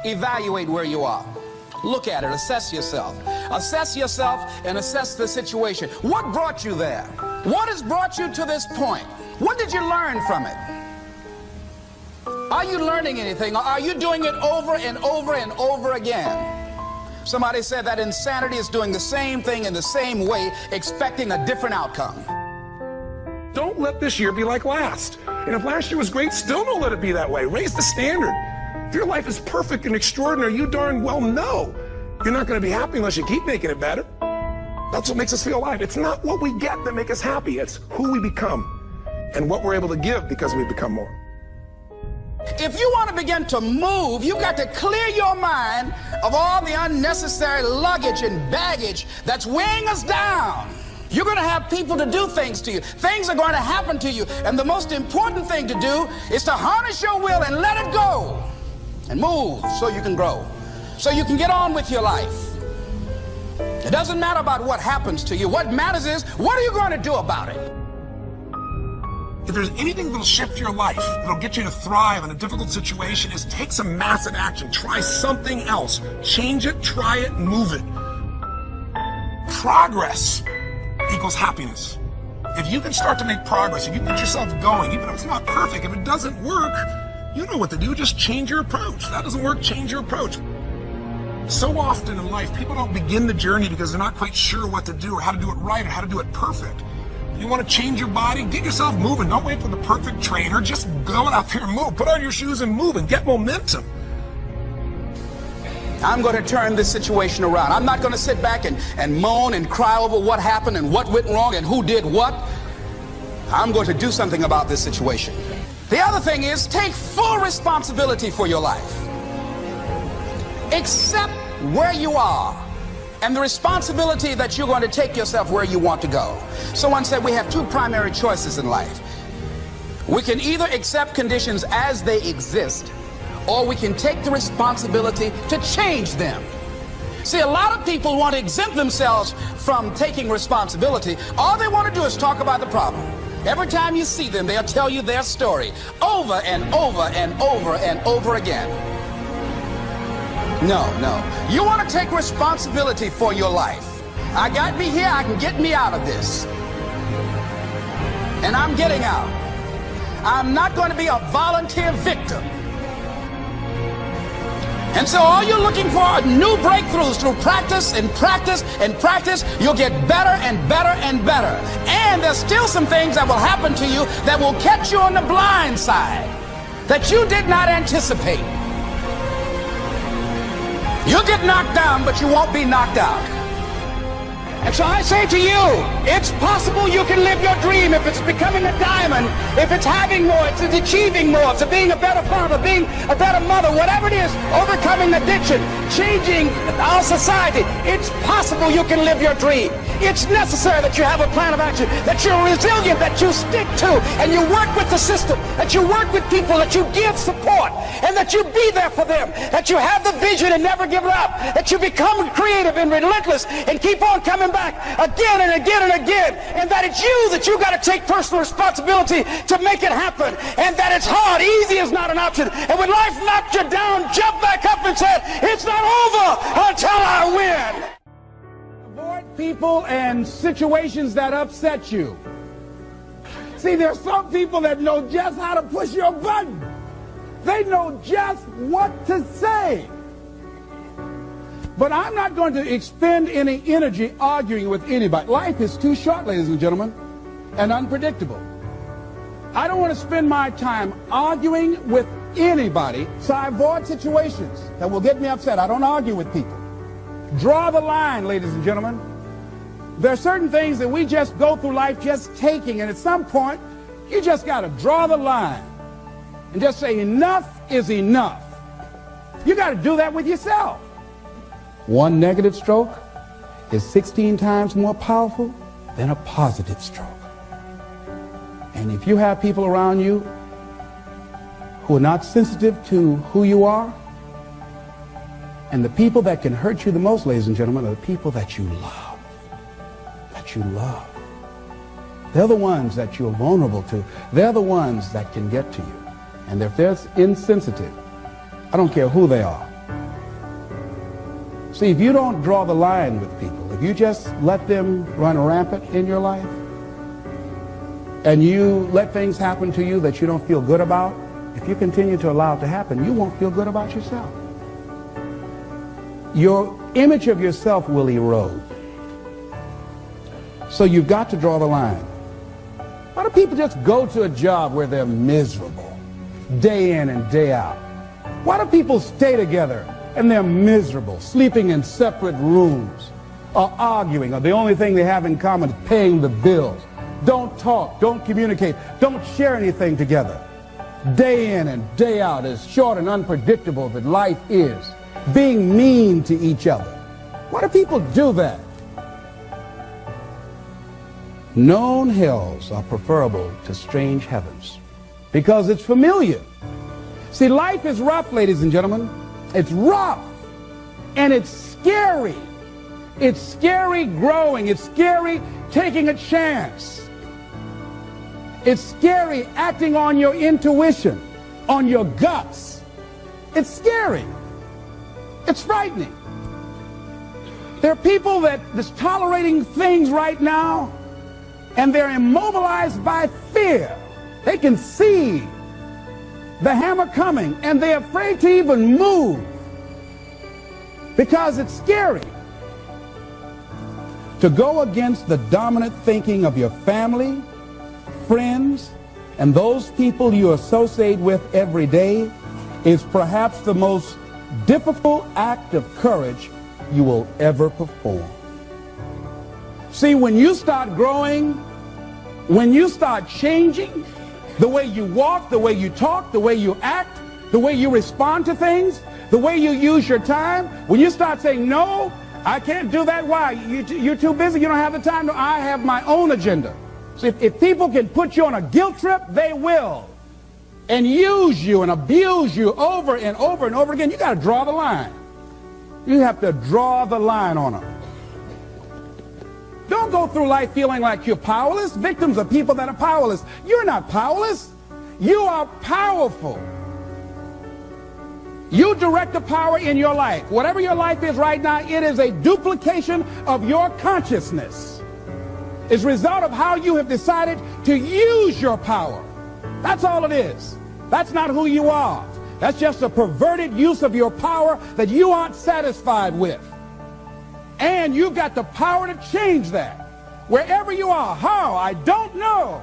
evaluate where you are. Look at it, assess yourself. Assess yourself and assess the situation. What brought you there? What has brought you to this point? What did you learn from it? Are you learning anything, or are you doing it over and over and over again? Somebody said that insanity is doing the same thing in the same way, expecting a different outcome. Don't let this year be like last. And if last year was great, still don't let it be that way. Raise the standard. If your life is perfect and extraordinary, you darn well know you're not going to be happy unless you keep making it better. That's what makes us feel alive. It's not what we get that makes us happy. It's who we become and what we're able to give because we become more. If you want to begin to move, you've got to clear your mind of all the unnecessary luggage and baggage that's weighing us down. You're going to have people to do things to you. Things are going to happen to you. And the most important thing to do is to harness your will and let it go. And move so you can grow. So you can get on with your life. It doesn't matter about what happens to you. What matters is, what are you going to do about it? If there's anything that'll shift your life, that'll get you to thrive in a difficult situation, is take some massive action. Try something else. Change it, try it, move it. Progress equals happiness. If you can start to make progress, if you get yourself going, even if it's not perfect, if it doesn't work, you know what to do. Just change your approach. That doesn't work, change your approach. So often in life, people don't begin the journey because they're not quite sure what to do or how to do it right or how to do it perfect. You want to change your body? Get yourself moving. Don't wait for the perfect trainer. Just go out there and move. Put on your shoes and move and get momentum. I'm going to turn this situation around. I'm not going to sit back and moan and cry over what happened and what went wrong and who did what. I'm going to do something about this situation. The other thing is, take full responsibility for your life. Accept where you are and the responsibility that you're going to take yourself where you want to go. Someone said we have two primary choices in life. We can either accept conditions as they exist, or we can take the responsibility to change them. See, a lot of people want to exempt themselves from taking responsibility. All they want to do is talk about the problem. Every time you see them, they'll tell you their story over and over and over and over again. No. You want to take responsibility for your life. I got me here, I can get me out of this. And I'm getting out. I'm not going to be a volunteer victim. And so all you're looking for are new breakthroughs through practice and practice and practice. You'll get better and better and better. And there's still some things that will happen to you that will catch you on the blind side that you did not anticipate. You'll get knocked down, but you won't be knocked out. And so I say to you, it's possible you can live your dream if it's becoming a diamond, if it's having more, if it's achieving more, if it's being a better father, being a better mother, whatever it is, overcoming addiction, changing our society. It's possible you can live your dream. It's necessary that you have a plan of action, that you're resilient, that you stick to, and you work with the system, that you work with people, that you give support, and that you be there for them, that you have the vision and never give it up, that you become creative and relentless and keep on coming back again and again and again, and that it's you that you got to take personal responsibility to make it happen, and that it's hard. Easy is not an option. And when life knocks you down, jump back up and say, it's not over until I win. Avoid people and situations that upset you. See, there's some people that know just how to push your button. They know just what to say. But I'm not going to expend any energy arguing with anybody. Life is too short, ladies and gentlemen, and unpredictable. I don't want to spend my time arguing with anybody, so I avoid situations that will get me upset. I don't argue with people. Draw the line, ladies and gentlemen. There are certain things that we just go through life just taking, and at some point, you just got to draw the line and just say enough is enough. You got to do that with yourself. One negative stroke is 16 times more powerful than a positive stroke. And if you have people around you who are not sensitive to who you are, and the people that can hurt you the most, ladies and gentlemen, are the people that you love. That you love. They're the ones that you're vulnerable to. They're the ones that can get to you. And if they're insensitive, I don't care who they are, See, if you don't draw the line with people, if you just let them run rampant in your life, and you let things happen to you that you don't feel good about, if you continue to allow it to happen, you won't feel good about yourself. Your image of yourself will erode. So you've got to draw the line. Why do people just go to a job where they're miserable, day in and day out? Why do people stay together and they're miserable, sleeping in separate rooms, or arguing, or the only thing they have in common is paying the bills? Don't talk, don't communicate, don't share anything together. Day in and day out, as short and unpredictable that life is, being mean to each other. Why do people do that? Known hells are preferable to strange heavens because it's familiar. See, life is rough, ladies and gentlemen. It's rough, and it's scary. It's scary growing. It's scary taking a chance. It's scary acting on your intuition, on your guts. It's scary. It's frightening. There are people that's tolerating things right now, and they're immobilized by fear. They can see the hammer coming, and they're afraid to even move because it's scary. To go against the dominant thinking of your family, friends, and those people you associate with every day is perhaps the most difficult act of courage you will ever perform. See, when you start growing, when you start changing the way you walk, the way you talk, the way you act, the way you respond to things, the way you use your time, when you start saying, no, I can't do that. Why? You're too busy. You don't have the time. No, I have my own agenda. So if people can put you on a guilt trip, they will. And use you and abuse you over and over and over again. You got to draw the line. You have to draw the line on them. Don't go through life feeling like you're powerless. Victims are people that are powerless. You're not powerless. You are powerful. You direct the power in your life. Whatever your life is right now, it is a duplication of your consciousness. It's a result of how you have decided to use your power. That's all it is. That's not who you are. That's just a perverted use of your power that you aren't satisfied with. And you've got the power to change that. Wherever you are, how, I don't know.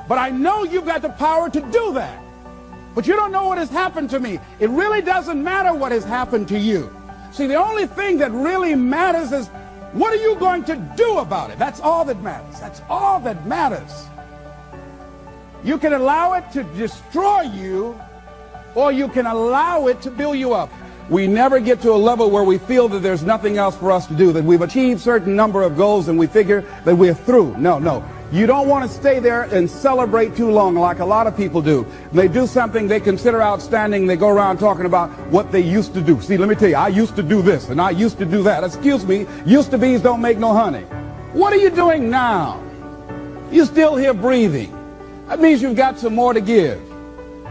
But I know you've got the power to do that. But you don't know what has happened to me. It really doesn't matter what has happened to you. See, the only thing that really matters is what are you going to do about it? That's all that matters. That's all that matters. You can allow it to destroy you, or you can allow it to build you up. We never get to a level where we feel that there's nothing else for us to do, that we've achieved certain number of goals and we figure that we're through. No. You don't want to stay there and celebrate too long like a lot of people do. They do something they consider outstanding. They go around talking about what they used to do. See, let me tell you, I used to do this and I used to do that. Excuse me, used to be's don't make no honey. What are you doing now? You're still here breathing. That means you've got some more to give.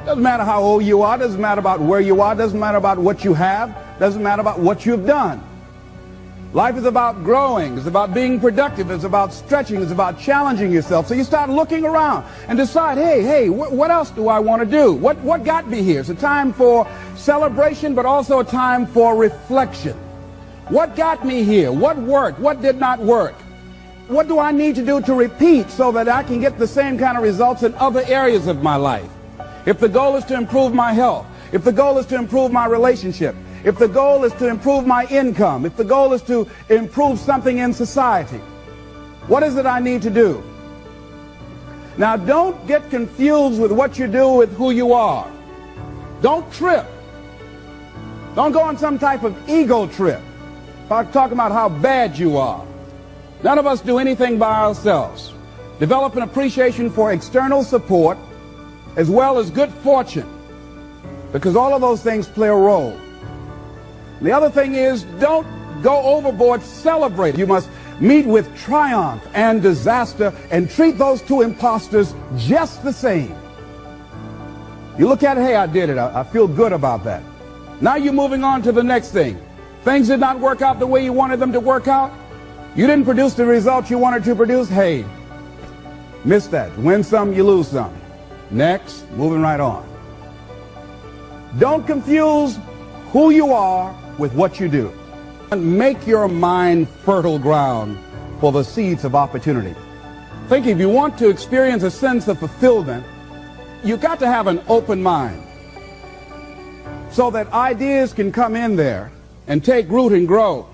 Doesn't matter how old you are, doesn't matter about where you are, doesn't matter about what you have, doesn't matter about what you've done. Life is about growing, it's about being productive, it's about stretching, it's about challenging yourself. So you start looking around and decide, hey, what else do I want to do? What got me here? It's a time for celebration, but also a time for reflection. What got me here? What worked? What did not work? What do I need to do to repeat so that I can get the same kind of results in other areas of my life? If the goal is to improve my health, if the goal is to improve my relationship, if the goal is to improve my income, if the goal is to improve something in society, what is it I need to do? Now, don't get confused with what you do with who you are. Don't trip. Don't go on some type of ego trip, talking about how bad you are. None of us do anything by ourselves. Develop an appreciation for external support as well as good fortune, because all of those things play a role. The other thing is, don't go overboard celebrating. You must meet with triumph and disaster and treat those two imposters just the same. You look at it, hey, I did it. I feel good about that. Now you're moving on to the next thing. Things did not work out the way you wanted them to work out. You didn't produce the results you wanted to produce. Hey, miss that. Win some, you lose some. Next, moving right on. Don't confuse who you are with what you do. Make your mind fertile ground for the seeds of opportunity. Think, if you want to experience a sense of fulfillment, you've got to have an open mind so that ideas can come in there and take root and grow.